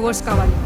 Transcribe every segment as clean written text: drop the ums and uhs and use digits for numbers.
Divorce కావాలి.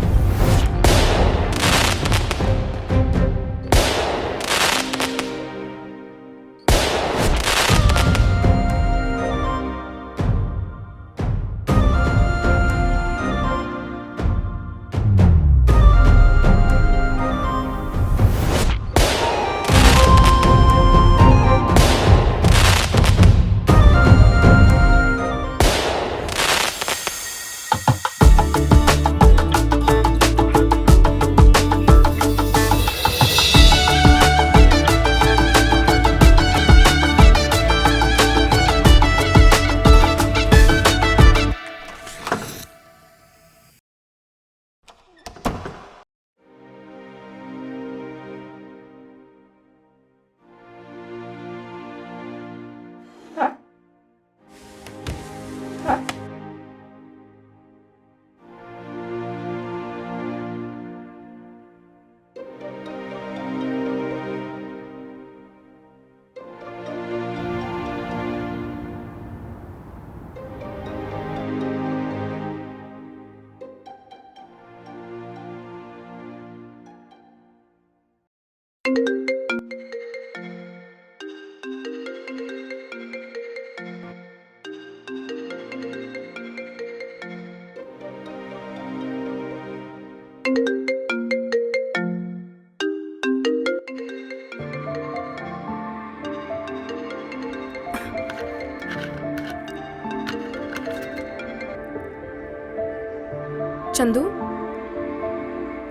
చందు,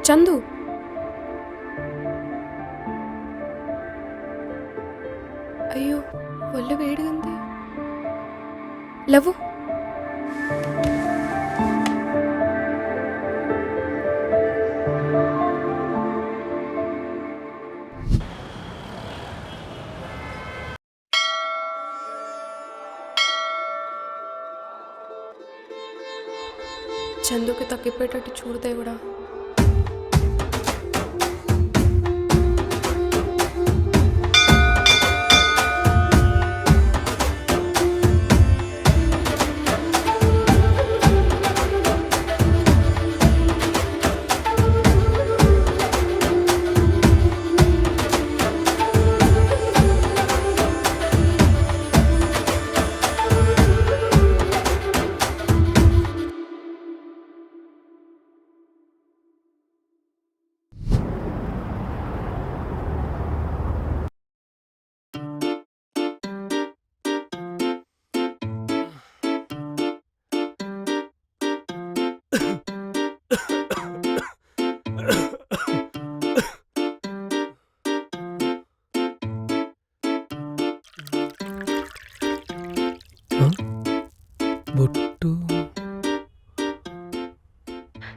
చందు, అయ్యో ఒళ్ళు వేడిగా ఉంది. లవ్వు, చందుకి తగ్గిపోయేటట్టు చూడదేవుడా.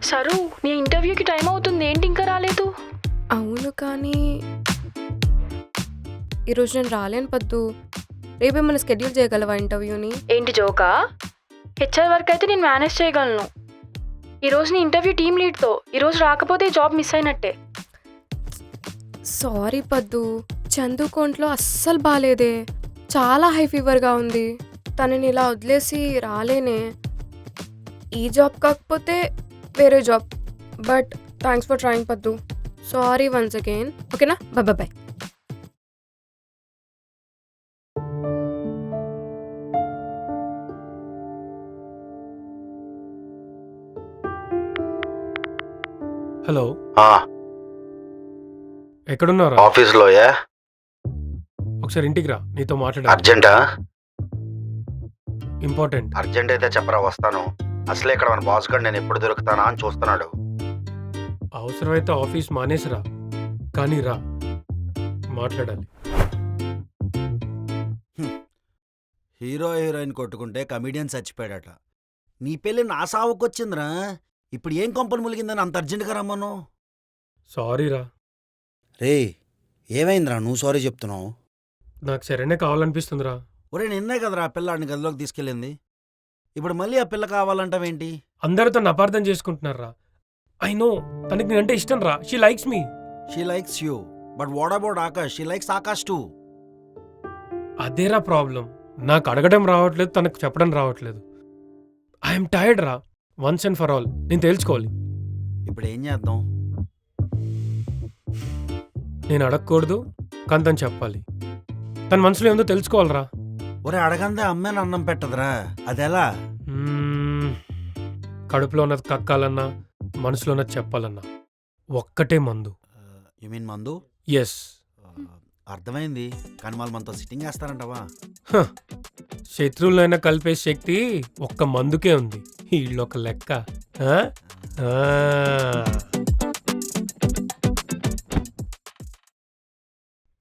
సరు, నీ ఇంటర్వ్యూకి టైం అవుతుంది, ఏంటి ఇంకా రాలేదు? అవును, కానీ ఈరోజు నేను రాలేను పద్దు. రేపేమైనా షెడ్యూల్ చేయగలవా ఇంటర్వ్యూని? ఏంటి జోకా? హెచ్ఆర్ వర్క్ అయితే నేను మేనేజ్ చేయగలను. ఈరోజు నీ ఇంటర్వ్యూ టీమ్ లీడ్తో. ఈరోజు రాకపోతే జాబ్ మిస్ అయినట్టే. సారీ పద్దు, చందు కొంట్లో అస్సలు బాగాలేదే. చాలా హై ఫీవర్గా ఉంది. తనని ఇలా వదిలేసి రాలేనే. ఈ జాబ్ కాకపోతే వేరే job. But thanks for trying పద్దు. Sorry once again. ఓకేనా? Bye bye. హలో, ఎక్కడున్నారా? ఆఫీస్లో. ఒకసారి ఇంటికి రా, నీతో మాట్లాడాలి. అర్జెంటా? ఇంపార్టెంట్. అర్జెంట్ అయితే చెప్పరా, వస్తాను. అసలే ఇక్కడ మన బాస్ గారు నేను ఎప్పుడు దొరుకుతానా అని చూస్తున్నాడు. అవసరమైతే ఆఫీస్ మానేసిరా, కానీ రా, మాట్లాడాలి. హీరో హీరోయిన్ కొట్టుకుంటే కమిడియన్ చచ్చిపోయాడట. నీ పెళ్ళి నా సావుకొచ్చిందిరా. ఇప్పుడు ఏం కొంపలు ములిగిందని అంత అర్జెంటుగా రమ్మను? సారీ రా. రే, ఏమైందిరా నువ్వు సారీ చెప్తున్నావు? నాకు సరైన కావాలనిపిస్తుందిరా. ఒరే, నిన్నే కదరా ఆ పిల్లాడిని గదిలోకి తీసుకెళ్ళింది. ఇప్పుడు మళ్ళీ ఆ పిల్ల కావాలంటావేంటి? అందరూ తను అపార్థం చేసుకుంటున్నారా. ఐ నో, తనకి నేనంటే ఇష్టం రా. She likes me. She likes you, but what about Akash? She likes Akash two. అదేరా ప్రాబ్లం. నాకు అడగడం రావట్లేదు, తనకు చెప్పడం రావట్లేదు. ఐఎమ్ టైర్డ్ రా. వన్స్ అండ్ ఫర్ ఆల్ నేను తెలుసుకోవాలి. ఇప్పుడు ఏం చేద్దాం? నేను అడగకూడదు, కానీ తను చెప్పాలి. తన మనసులో ఏందో తెలుసుకోవాలరా. ఒరే అడగందే అమ్మాయిని అన్నం పెట్టదురా, అదెలా? కడుపులో ఉన్నది కక్కాలన్నా, మనసులో ఉన్నది చెప్పాలన్నా ఒక్కటే మందు. యు మీన్ మందు? ఎస్. అర్థమైంది, కానీ వాళ్ళు మనతో సిట్టింగ్ వేస్తారంటవా? శత్రువులైనా కలిపే శక్తి ఒక్క మందుకే ఉంది. వీళ్ళొక లెక్క. ఆ? ఆ.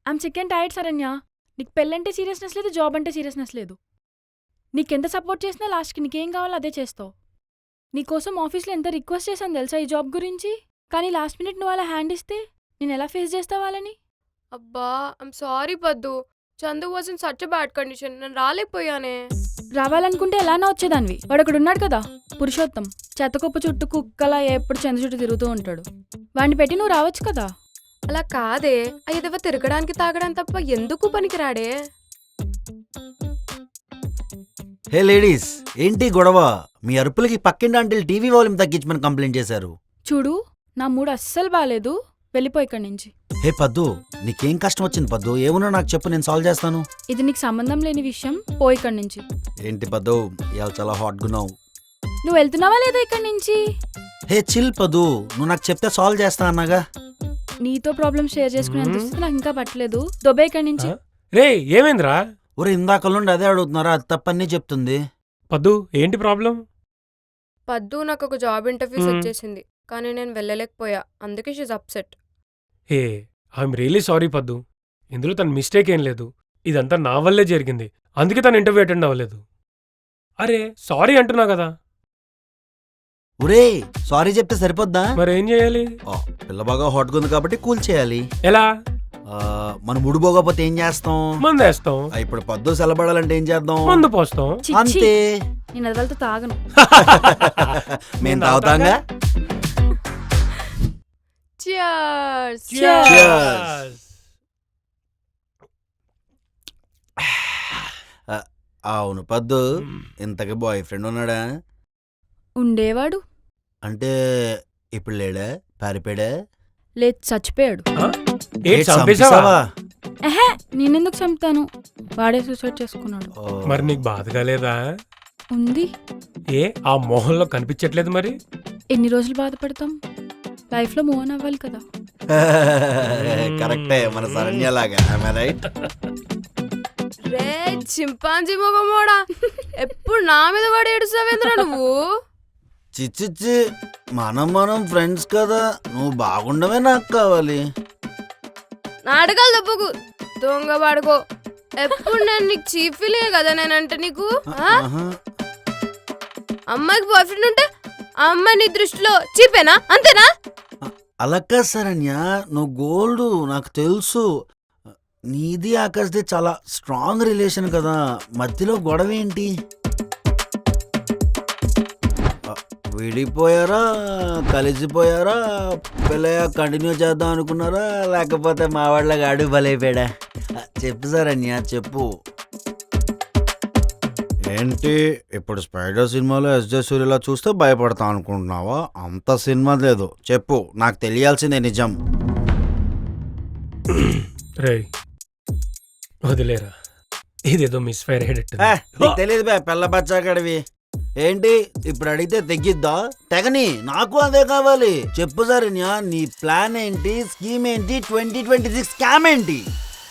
I'm sick and tired Saranya. నీకు పెళ్ళంటే సీరియస్నెస్ లేదు, జాబ్ అంటే సీరియస్నెస్ లేదు. నీకెంత సపోర్ట్ చేసినా లాస్ట్కి నీకేం కావాలో అదే చేస్తావు. నీకోసం ఆఫీస్లో ఎంత రిక్వెస్ట్ చేశాను తెలుసా ఈ జాబ్ గురించి, కానీ లాస్ట్ మినిట్ నువ్వు అలా హ్యాండ్ ఇస్తే నేను ఎలా ఫేస్ చేస్తావు వాళ్ళని? అబ్బా ఐమ్ సారీ పద్దు. Chandu was in such bad condition. నేను రాలేకపోయానే. రావాలనుకుంటే ఎలానో వచ్చేదానివి. వాడు అక్కడ ఉన్నాడు కదా, పురుషోత్తం. చెత్తకొప్పు చుట్టూ కుక్కలా ఎప్పుడు చంద్ర చుట్టూ తిరుగుతూ ఉంటాడు. వాడిని పెట్టి నువ్వు రావచ్చు కదా. అలా కాదే, అయ్యదవ తిరగడానికి తాగడానికి తప్ప ఎందుకు పనికిరాడే. హే లేడీస్, ఏంటి గొడవ? మీ అరుపులకి పక్కింటి ఆంటీలు టీవీ వాల్యూమ్ తగ్గించమని కంప్లైంట్ చేశారు. చూడు, నా మూడు అస్సలు బాగాలేదు, వెళ్ళిపో ఇక్కడి నుంచి. హే పద్దు, నీకేం కష్టం వచ్చింది పద్దు? ఏమున్నా నాకు చెప్పు, నేను సాల్వ్ చేస్తాను. ఇది నీకు సంబంధం లేని విషయం, పో ఇక్కడి నుంచి. ఏంటి పద్దు, ఇవాళ చాలా హాట్గా ఉన్నావు. నువ్వు వెళ్తున్నావా లేదా ఇక్కడి నుంచి? హే చిల్ పద్దు, నువ్వు నాకు చెప్తే సాల్వ్ చేస్తా అన్నాగా. నీతో ప్రాబ్లమ్ షేర్ చేసుకునేంత స్థితి నాకు ఇంకా పట్టలేదు. దొబ్బే ఇక్కడి నుంచి. రే ఏమైందిరా? ఒరే ఇందాక నుండి అదే అడుగుతున్నారా, అది తప్పని చెప్తుంది. పద్దు ఏంటి ప్రాబ్లం? పద్దు నాకు ఒక జాబ్ ఇంటర్వ్యూ సెట్ చేసింది, కానీ నేను వెళ్ళలేకపోయా. అందుకే she's upset. A I'm really sorry పద్దు. ఇందులో తన మిస్టేక్ ఏం లేదు. ఇదంతా నా వల్లే జరిగింది. అందుకే తను ఇంటర్వ్యూ అటెండ్ అవ్వలేదు. అరే సారీ అంటున్నా కదా. ఒరే సారీ చెప్తే సరిపోద్దా? మరేం చేయాలి? పిల్ల బాగా హాట్గా ఉంది కాబట్టి కూల్ చేయాలి. ఎలా? మనం ముడిపోకపోతే ఏం చేస్తాం? మందేస్తాం. ఇప్పుడు పద్దు సెలబడాలంటే ఏం చేద్దాం? మందు పోస్తాం. చిచ్చి, అంతే. నేను అది వెళ్తే తాగను. మేము తాగుతాంగా. Cheers. Cheers. అవును పద్దు, ఇంతకి బాయ్ ఫ్రెండ్ ఉన్నాడా? ఉండేవాడు. అంటే ఇప్పుడు లేడా? పారిపోయాడా? లేదు, చచ్చిపోయాడు. చంపేశావా? ఎహే, నేనెందుకు చంపుతాను, వాడే సూసైడ్ చేసుకున్నాడు. మరి నీకు బాధ కాలేదా? ఉంది. ఏ ఆ మొహంలో కనిపించట్లేదు మరి? ఎన్ని రోజులు బాధపడతాం? లైఫ్లో మూవ్ ఆన్ అవ్వాలి కదా. కరెక్టే, మన శరణ్యలాగా. రైట్. రే చింపాంజీ మొగమోడా, ఎప్పుడు నా మీద వాడు ఏడుస్తావేంద్రా నువ్వు? చిచ్చిచ్చి, మనం ఫ్రెండ్స్ కదా, నువ్వు బాగుండవే నాకు కావాలి. నాటకాలు తప్పకు, దొంగ పడుకో. ఎప్పుడు నేను నీకు చీఫ్ ఫీలే కదా నేనంటే నీకు. అమ్మాయికి బాయ్ ఫ్రెండ్ ఉంటే ఆ అమ్మాయి నీ దృష్టిలో చీపేనా? అంతేనా? అలాగా శరణ్య, నువ్వు గోల్డ్, నాకు తెలుసు. నీది ఆకాష్ది చాలా స్ట్రాంగ్ రిలేషన్ కదా, మధ్యలో గొడవ ఏంటి? విడిపోయారా, కలిసిపోయారా, పెళ్ళయ్యా కంటిన్యూ చేద్దాం అనుకున్నారా, లేకపోతే మా వాళ్ళగా అడుగు బలైపోయాడా? చెప్పు శరణ్య, చెప్పు. ఏంటి ఇప్పుడు స్పైడర్ సినిమాలో ఎస్జే సూర్యలా చూస్తే భయపడతా అనుకుంటున్నావా? అంత సినిమా లేదు, చెప్పు, నాకు తెలియాల్సిందే నిజం. రే వదిలేరా, ఇదేదో మిస్ ఫైర్ అయ్యేటట్టు. తెలియదు బే పిల్ల బచ్చాగడివి. ఏంటి ఇప్పుడు అడిగితే తెగిద్దా? తెగని, నాకు అదే కావాలి. చెప్పు శరణ్య, నీ ప్లాన్ ఏంటి, స్కీమ్ ఏంటి, 2026 స్కామ్ ఏంటి?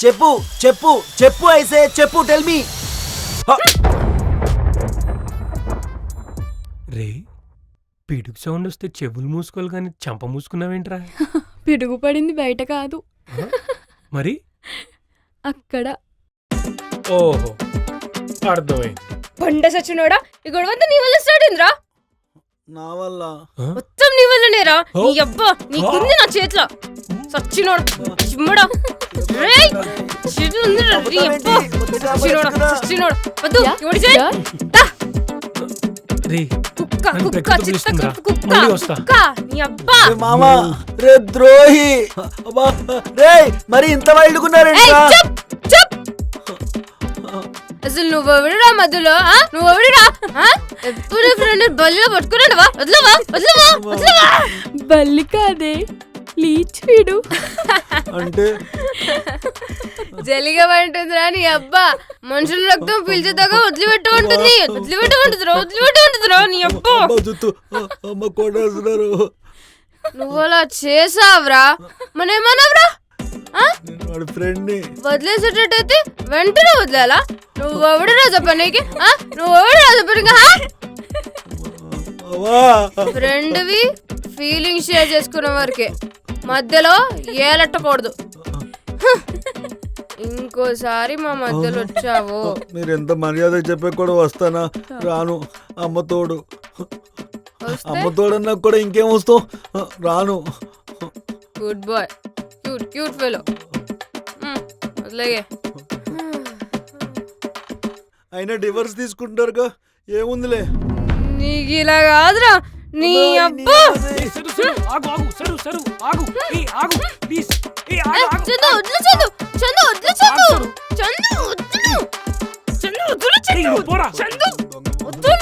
చెప్పు చెప్పు చెప్పు, ఐసే చెప్పు, టెల్ మీ. రే పిడుగు సౌండ్ వస్తే చెవులు మూసుకోవాలి కానీ చంప మూసుకున్నావేంట్రా? పిడుగు పడింది బయట కాదు, మరి అక్కడ. ఓహో అర్థమైంది. బండ సచ్చినోడా, ఈ గొడవంతా నీ వల్ల స్టార్ట్ అయిందిరా. నా వల్ల? మొత్తం నీ వల్లనేరా. నీ అబ్బా నీకుంది నా చేతిలో. సచ్చినోడు చిమ్మడా, రేయ్ చేతులు ఉందిరా నీ అబ్బా. సచ్చినోడా సచ్చినోడా, వద్దు ఎవడి చేయి. రే కుక్క నన్ను కుక్క పెద్దగా చిత్త పిలుస్తుందిరా. కుక్క మళ్ళీ వస్తా. కుక్క నీ అబ్బా. మామా రే ద్రోహి, రే మరి ఇంత వైల్డ్గున్నారండి. ఏయ్, చూప్ చూప్. అసలు నువ్వెవడురా మధ్యలో నువ్వెవడురా ఎప్పుడు ఫ్రెండ్ బల్లిలో పట్టుకున్నావా వదలవా వదలవా వదలవా బల్లి కాదే లీచ్ వీడు. అంటే జలిగా పడుతుందిరా నీ అబ్బా మనుషుల రక్తం పీల్చేదాకా వదిలిపెట్టు ఉంటుంది వదిలిపెట్టు నీ అబ్బా. అమ్మ కొట్టేస్తున్నారు. నువ్వు అలా చేసావురా మనేమన్నావురా వాడి ఫ్రెండ్ని వదిలేసేటట్టయితే వెంటనే వదిలేలా నువ్వెవడురా చెప్పనీకి నువ్వెవడురా చెప్పనీకి ఫ్రెండ్వి ఫీలింగ్ షేర్ చేసుకునే వరకే మధ్యలో ఏలట్టకూడదు. ఇంకోసారి మా మధ్యలో వచ్చావు మీరు ఎంత మర్యాద చెప్పే కూడా వస్తానా? రాను. అమ్మ తోడు అన్నా కూడా ఇంకేం వస్తావు? రాను. Good boy cute cute fellow వదిలేగే. అయినా డివర్స్ తీసుకుంటారుగా ఏముందిలే. నీకు ఇలా కాదురా నీ అబ్బా. చందు వదిలే చందు చందు వదిలే చందు చందు వద్దు చందు వద్దు చందు వద్దు.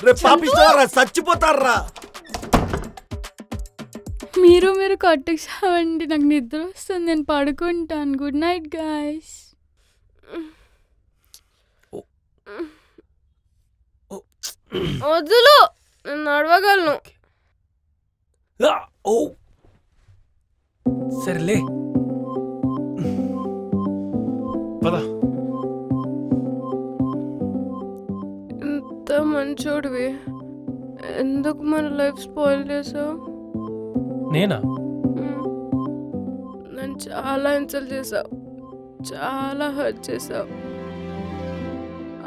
రేపు పాపిస్తారా చచ్చిపోతారా? మీరు కొట్టుకు సావండి, నాకు నిద్ర వస్తుంది, నేను పడుకుంటాను. Good night guys. వద్దులు నేను నడవగలను. సరేలే పద. ఎంత మంచోడివి, ఎందుకు మన లైఫ్ స్పాయిల్ చేసావు? నేనా? నన్ను చాలా ఇన్సల్ట్ చేసావు, చాలా హర్ట్ చేసావు.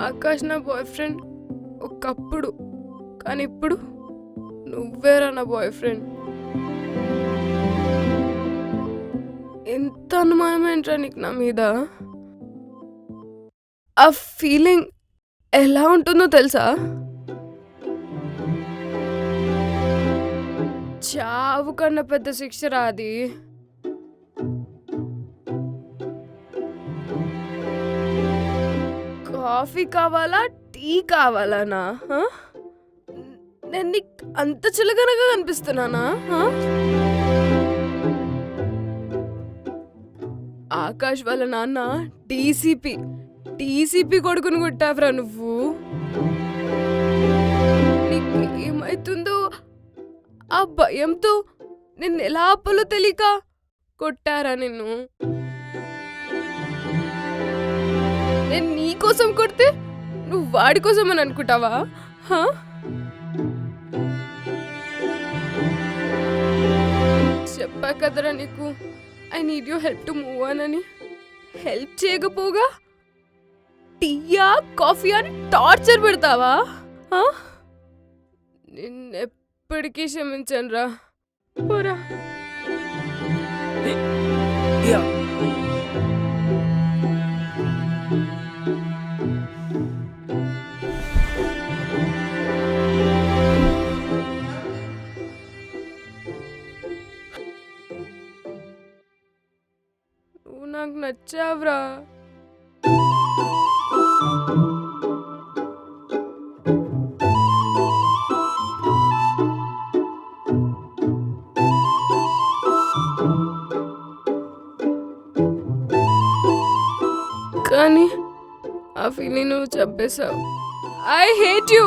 ఆకాష్ నా బాయ్ ఫ్రెండ్ ఒకప్పుడు, కానీ ఇప్పుడు నువ్వేరా నా బాయ్ ఫ్రెండ్. ఎంత అనుమానం ఏంట్రా నీకు నా మీద? ఆ ఫీలింగ్ ఎలా ఉంటుందో తెలుసా? చావు కన్నా పెద్ద శిక్ష రాది. కాఫీ కావాలా టీ కావాలనా? నేను నీకు అంత చులకనగా కనిపిస్తున్నానా? ఆకాష్ వాళ్ళ నాన్న టీసీపీ కొడుకుని కొట్టావురా నువ్వు. నీకు ఏమైతుందో ఆ భయంతో నిన్ను ఎలా ఆపాలో తెలియక కొట్టారా నిన్ను. నేను నీ కోసం కొడితే నువ్వు వాడి కోసం అని అనుకుంటావా? చెప్పా కదరా నీకు I need you help to move on అని. హెల్ప్ చేయకపోగా టీయా కాఫీ అని టార్చర్ పెడతావా? నిన్నెప్పటికీ క్షమించను రా. పోరా. నువ్వు నాకు నచ్చావురా. కానీ ఆ ఫీలింగ్ నువ్వు చంపేశావు. I hate you.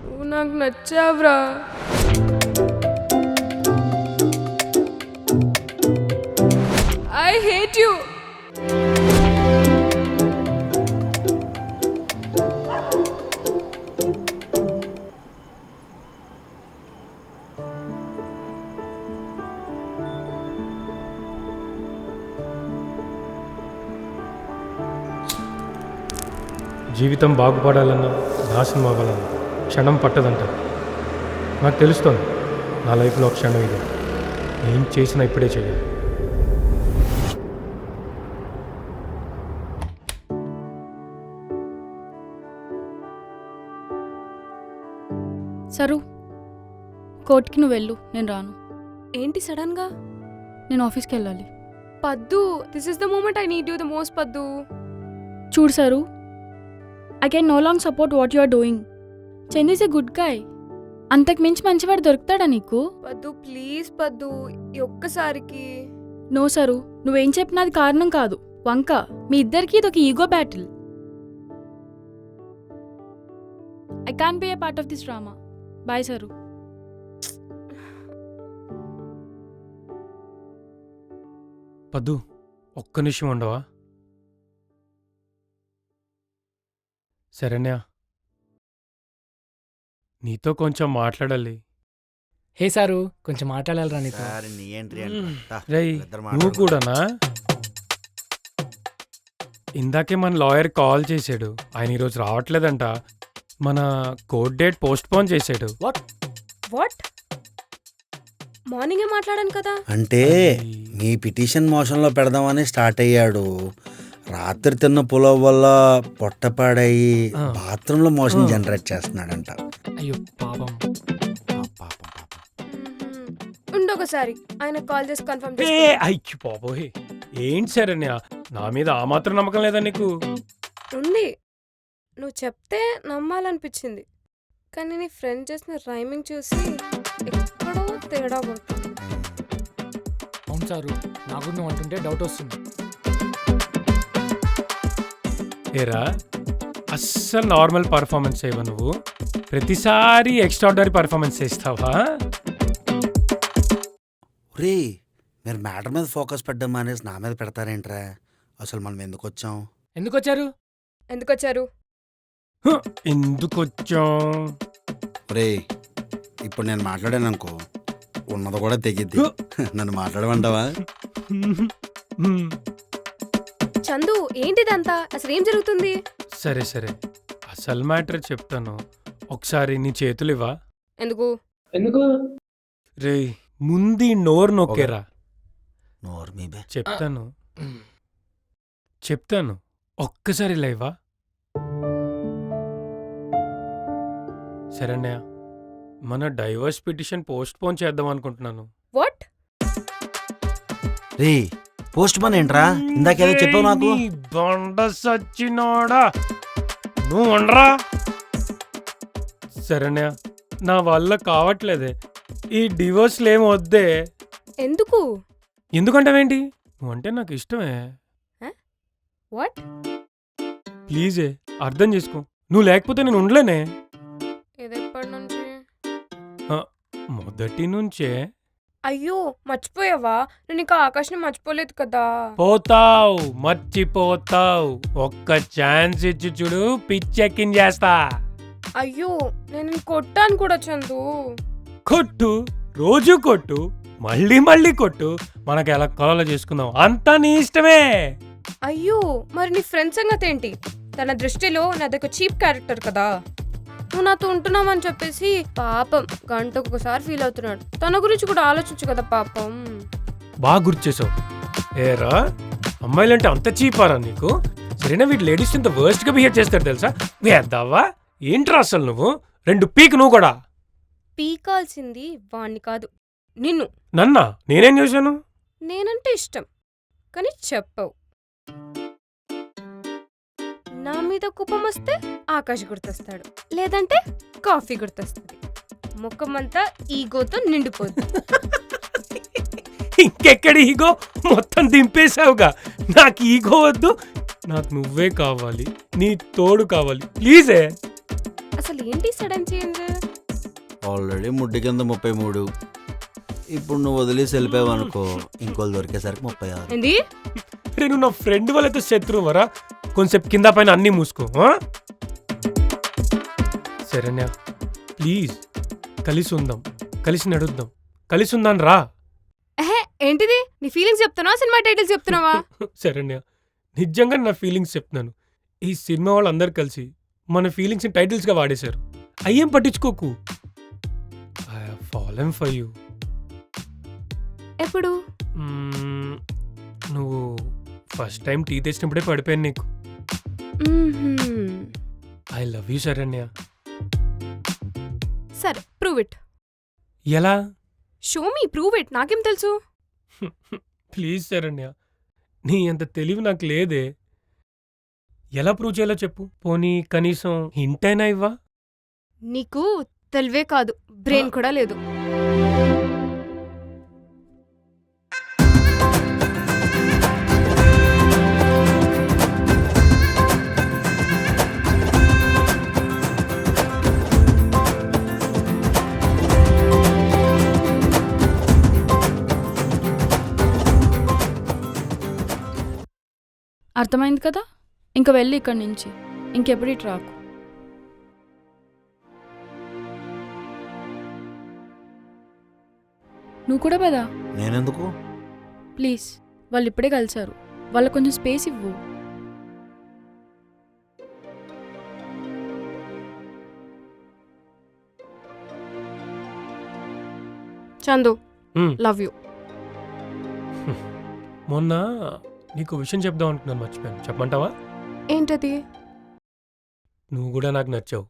నువ్వు నాకు నచ్చావురా. I hate you. జీవితం బాగుపడాలన్నా నాశనం అవ్వాలన్నా క్షణం పట్టదంట. నాకు తెలుస్తుంది నా లైఫ్లో ఒక క్షణం ఇది. ఏం చేసినా ఇప్పుడే చేయాలి. సరు కోర్టుకి నువ్వు వెళ్ళు, నేను రాను. ఏంటి సడన్గా? నేను ఆఫీస్కి వెళ్ళాలి. Paddu, this is the moment I need you the most Paddu. చూడు Saru, I can no long support what you are doing. Chandu is a good guy. అంతకు మించి మంచివాడు దొరుకుతాడా నీకు? పద్దు ప్లీజ్ పద్దు, ఈ ఒక్కసారికి. నో సరు, నువ్వేం చెప్పినా అది కారణం కాదు, వంక. మీ ఇద్దరికి ఇదొక ego battle. I can be a part of this drama. Bye Saru. Paddu ఒక్క నిమిషం ఉండవా? శరణ్య, నీతో కొంచెం మాట్లాడాలి. హే సారు, కొంచెం మాట్లాడాలరా నీతో. సార్ నీ ఎంట్రీ రేయ్, నువ్వు కూడానా? ఇందాకే మన లాయర్ కాల్ చేశాడు, ఆయన ఈరోజు రావట్లేదంట. మన కోర్ట్ డేట్ పోస్ట్ పోన్ చేశాడు. వాట్? మార్నింగే మాట్లాడాను కదా. అంటే మీ పిటిషన్ మోషన్లో పెడదామని స్టార్ట్ అయ్యాడు. రాత్రి తిన్న పులావ్ వల్ల పొట్టపాడయి బాత్రూంలో మోషన్ జనరేట్ చేస్తున్నాడంట. అయ్యో పాపం. ఉండొకసారి ఆయన కాల్ చేసి కన్ఫర్మ్ ఏ అయ్యి బాబోయ్, ఏంటి శరణ్య, నా మీద ఆ మాత్రం నమ్మకం లేదా నీకు? ఉంది, నువ్వు చెప్తే నమ్మాలనిపించింది. కానీ నీ ఫ్రెండ్ చేసిన రైమింగ్ చూసి ఎక్కడో తేడా పడుతుంది. అవును సారు, నాకు నువ్వు అంటుంటే డౌట్ వస్తుంది. ఏరా, అస్సలు నార్మల్ పర్ఫార్మెన్స్ చేయవా నువ్వు? ప్రతిసారి ఎక్స్ట్రాడినరీ పర్ఫార్మెన్స్ చేస్తావా? రే, మీరు మ్యాటర్ మీద ఫోకస్ పెట్టడం మానేసి నా మీద పెడతారేంట్రా? అసలు మనం ఎందుకు వచ్చాం? ఎందుకు వచ్చారు? ఎందుకొచ్చారు? ఎందుకొచ్చాం? రే, ఇప్పుడు నేను మాట్లాడాను అనుకో, ఉన్నది కూడా తెగిద్ది. నన్ను మాట్లాడమంటావా? చందు, ఏంటిదంతా? అసలు ఏం జరుగుతుంది? సరే సరే, అసలు మ్యాటర్ చెప్తాను. ఒకసారి నీ చేతులు ఇవ్వా. ఎందుకు? రే, ముందు నోరు నొక్కేరా. నోరు మీ బే. చెప్తాను ఒక్కసారి ఇలా ఇవ్వా. శరణ్య, మన డైవర్స్ పిటిషన్ పోస్ట్ పోన్ చేద్దాం అనుకుంటున్నాను. వాట్? రే, పోస్ట్ పోన్ ఏంట్రా? ఇందాకేదో చెప్పావు నాకు. నీ బండ సచ్చినోడా, నువ్వు ఉండరా. శరణ్య, నా వల్ల కావట్లేదే, ఈ డివోర్స్లు ఏం వద్దే. ఎందుకు? ఎందుకంటావేంటి? నువ్వంటే నాకు ఇష్టమే. వాట్? ప్లీజే అర్థం చేసుకో, నువ్వు లేకపోతే నేను ఉండలేనే. ఇది ఎప్పటి నుంచి? మొదటి నుంచే. అయ్యో, మర్చిపోయావా? నేను ఇంకా ఆకాశం మర్చిపోలేదు కదా. పోతావు, మర్చిపోతావు. ఒక్క ఛాన్స్ ఇచ్చి చూడు, పిచ్చెక్కించేస్తా. అయ్యో, నేను కొట్టాను కూడా చందు. కొట్టు, రోజు కొట్టు, మళ్ళీ మళ్ళీ కొట్టు, మనకి ఎలా కావాలో చేసుకుందాం, అంతా నీ ఇష్టమే. అయ్యో, మరి నీ ఫ్రెండ్ సంగతి ఏంటి? తన దృష్టిలో నాదొక చీప్ క్యారెక్టర్ కదా. నువ్వు నాతో ఉంటున్నావని చెప్పేసి పాపం గంటకు ఒకసారి ఫీల్ అవుతున్నాడు. తన గురించి కూడా ఆలోచించు కదా పాపం. బాగా గుర్తు చేసావు. ఏరా, అమ్మాయిలంటే అంత చీపారా నీకు? సరేనా, వీటి లేడీస్ ఇంత వర్స్ట్ గా బిహేవ్ చేస్తారు తెలుసా? వేద్దావా ఏంట్రా అసలు నువ్వు? 2 పీక్ నువ్వు కూడా. పీకాల్సింది వాణ్ణి కాదు, నిన్ను. నన్నా? నేనేం చేశాను? నేనంటే ఇష్టం కానీ చెప్పవు. నా మీద కోపం వస్తే ఆకాశ్ గుర్తొస్తాడు, లేదంటే కాఫీ గుర్తొస్తుంది. ముఖమంతా ఈగోతో నిండిపోద్ది. ఇంకెక్కడి ఈగో, మొత్తం దింపేశావుగా. నాకు ఈగో వద్దు, నాకు నువ్వే కావాలి, నీ తోడు కావాలి, ప్లీజే. అసలు ఏంటి సడన్ చేంజ్? ఆల్రెడీ ముడ్డి కింద 33. ఇప్పుడు నువ్వు వదిలేసి వెళ్ళిపోయావు అనుకో, ఇంకోళ్ళు దొరికేసరికి 36. ఏంది? నువ్వు నా ఫ్రెండ్ వాళ్ళతో శత్రువరా? కొంచెం కింద పైన అన్నీ మూసుకో. శరణ్య, ప్లీజ్ కలిసి ఉందాం, కలిసి నడుద్దాం, కలిసి ఉందాం రా. ఏంటిది? నీ ఫీలింగ్స్ చెప్తున్నావా, సినిమా టైటిల్స్ చెప్తున్నావా? శరణ్య, నిజంగా నా ఫీలింగ్స్ చెప్తున్నాను. ఈ సినిమా వాళ్ళందరూ కలిసి మన ఫీలింగ్స్ టైటిల్స్ గా వాడేశారు. అయ్యేం పట్టించుకోకు. I have fallen for you. ఎప్పుడు? నువ్వు ఫస్ట్ టైం టీ తెచ్చినప్పుడే పడిపోయాను నీకు. I love you Saranya. సరే ప్రూవ్ ఇట్. ఎలా? Show me prove it. నాకేం తెలుసు? ప్లీజ్ శరణ్య, నీ అంత తెలివి నాకు లేదే. ఎలా ప్రూవ్ చేయాలో చెప్పు. పోనీ కనీసం హింట్ అయినా ఇవ్వా? నీకు తెలివే కాదు, బ్రెయిన్ కూడా లేదు. అర్థమైంది కదా, ఇంక వెళ్ళి ఇక్కడి నుంచి ఇంకెప్పుడు ఇటు రాకు. నువ్వు కూడా పదా. నేనెందుకు? ప్లీజ్, వాళ్ళు ఇప్పుడే కలిశారు, వాళ్ళకు కొంచెం స్పేస్ ఇవ్వు. చందు, హ్మ్. Love you. మొన్న నీకు విషయం చెప్దాం అనుకున్నాను, మర్చిపోయాను. చెప్పమంటావా? ఏంటది? నువ్వు కూడా నాకు నచ్చావు.